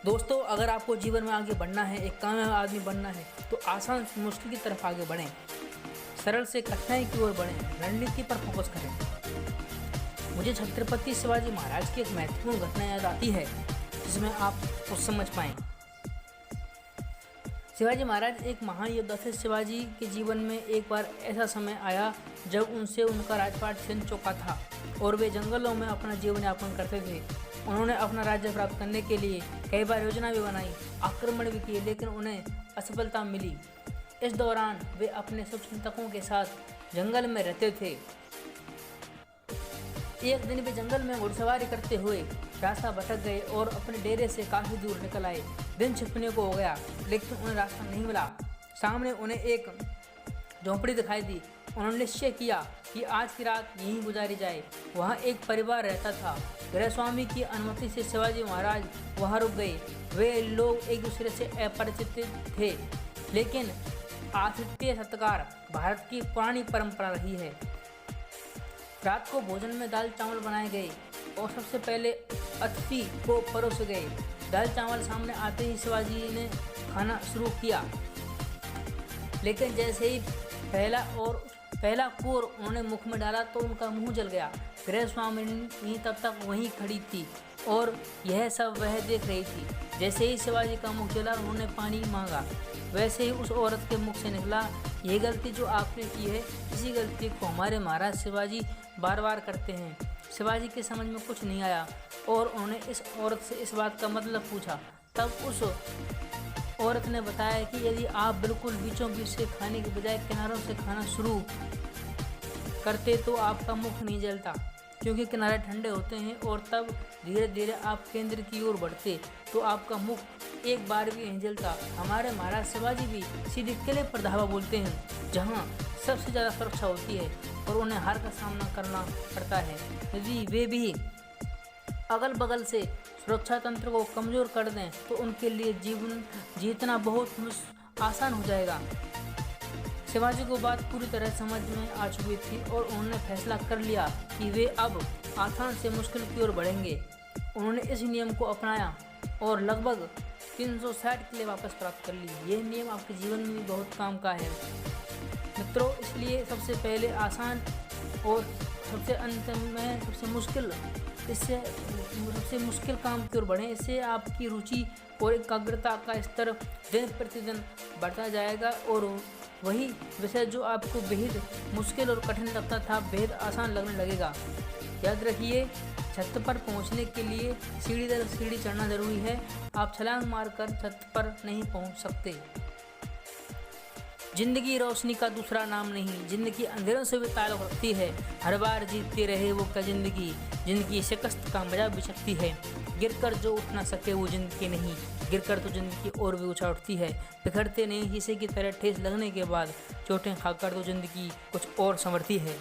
दोस्तों, अगर आपको जीवन में आगे बढ़ना है, एक कामयाब आदमी बनना है, तो आसान से मुश्किल की तरफ आगे बढ़ें, सरल से कठिनाई की ओर बढ़ें, रणनीति पर फोकस करें। मुझे छत्रपति शिवाजी महाराज की एक महत्वपूर्ण घटना याद आती है जिसमें आप कुछ समझ पाएं। शिवाजी महाराज एक महान योद्धा थे। शिवाजी के जीवन में एक बार ऐसा समय आया जब उनसे उनका राजपाट छिन चुका था और वे जंगलों में अपना जीवन यापन करते थे। उन्होंने अपना राज्य प्राप्त करने के लिए कई बार योजना भी बनाई, आक्रमण भी किए, लेकिन उन्हें असफलता मिली। इस दौरान वे अपने शुभचिंतकों के साथ जंगल में रहते थे। एक दिन वे जंगल में घुड़सवारी करते हुए रास्ता भटक गए और अपने डेरे से काफी दूर निकल आए। दिन छिपने को हो गया, लेकिन उन्हें रास्ता नहीं मिला। सामने उन्हें एक झोंपड़ी दिखाई दी। उन्होंने निश्चय किया कि आज की रात यहीं गुजारी जाए। वहाँ एक परिवार रहता था। गृहस्वामी की अनुमति से शिवाजी महाराज वहाँ रुक गए। वे लोग एक दूसरे से अपरिचित थे, लेकिन आतिथ्य सत्कार भारत की पुरानी परंपरा रही है। रात को भोजन में दाल चावल बनाए गए और सबसे पहले अतिथि को परोसे गए। दाल चावल सामने आते ही शिवाजी ने खाना शुरू किया, लेकिन जैसे ही पहला कोर उन्होंने मुख में डाला तो उनका मुंह जल गया। गृहस्वामिनी तब तक वहीं खड़ी थी और यह सब वह देख रही थी। जैसे ही शिवाजी का मुख जला, उन्होंने पानी मांगा। वैसे ही उस औरत के मुख से निकला, ये गलती जो आपने की है, इसी गलती को हमारे महाराज शिवाजी बार बार करते हैं। शिवाजी के समझ में कुछ नहीं आया और उन्होंने इस औरत से इस बात का मतलब पूछा। तब उस औरत ने बताया कि यदि आप बिल्कुल बीचों बीच से खाने के बजाय किनारों से खाना शुरू करते तो आपका मुख नहीं जलता, क्योंकि किनारे ठंडे होते हैं, और तब धीरे धीरे आप केंद्र की ओर बढ़ते तो आपका मुख एक बार भी नहीं जलता। हमारे महाराज शिवाजी भी सीधे किले पर धावा बोलते हैं, जहाँ सबसे ज़्यादा सुरक्षा होती है और उन्हें हार का सामना करना पड़ता है। यदि वे भी अगल बगल से सुरक्षा तंत्र को कमज़ोर कर दें तो उनके लिए जीवन जीतना बहुत आसान हो जाएगा। शिवाजी को बात पूरी तरह समझ में आ चुकी थी और उन्होंने फैसला कर लिया कि वे अब आसान से मुश्किल की ओर बढ़ेंगे। उन्होंने इस नियम को अपनाया और लगभग 360 किले वापस प्राप्त कर लिए। यह नियम आपके जीवन में भी बहुत काम का है मित्रों। इसलिए सबसे पहले आसान और सबसे अंत में सबसे मुश्किल काम की ओर बढ़ें। इससे आपकी रुचि और एकाग्रता का स्तर दिन प्रतिदिन बढ़ता जाएगा और वही विषय जो आपको बेहद मुश्किल और कठिन लगता था, बेहद आसान लगने लगेगा। याद रखिए, छत पर पहुंचने के लिए सीढ़ी दर सीढ़ी चढ़ना जरूरी है। आप छलांग मारकर छत पर नहीं पहुंच सकते। जिंदगी रोशनी का दूसरा नाम नहीं, जिंदगी अंधेरों से भी ताल्लुक़ रखती है। हर बार जीतती रहे वो क्या जिंदगी शिकस्त का मजा भी सकती है। गिरकर जो उठ ना सके वो जिंदगी नहीं, गिरकर तो जिंदगी और भी ऊंचा उठती है। बिखरते नहीं शीशे की तरह ठेस लगने के बाद चोटें खाकर तो जिंदगी कुछ और संवरती है।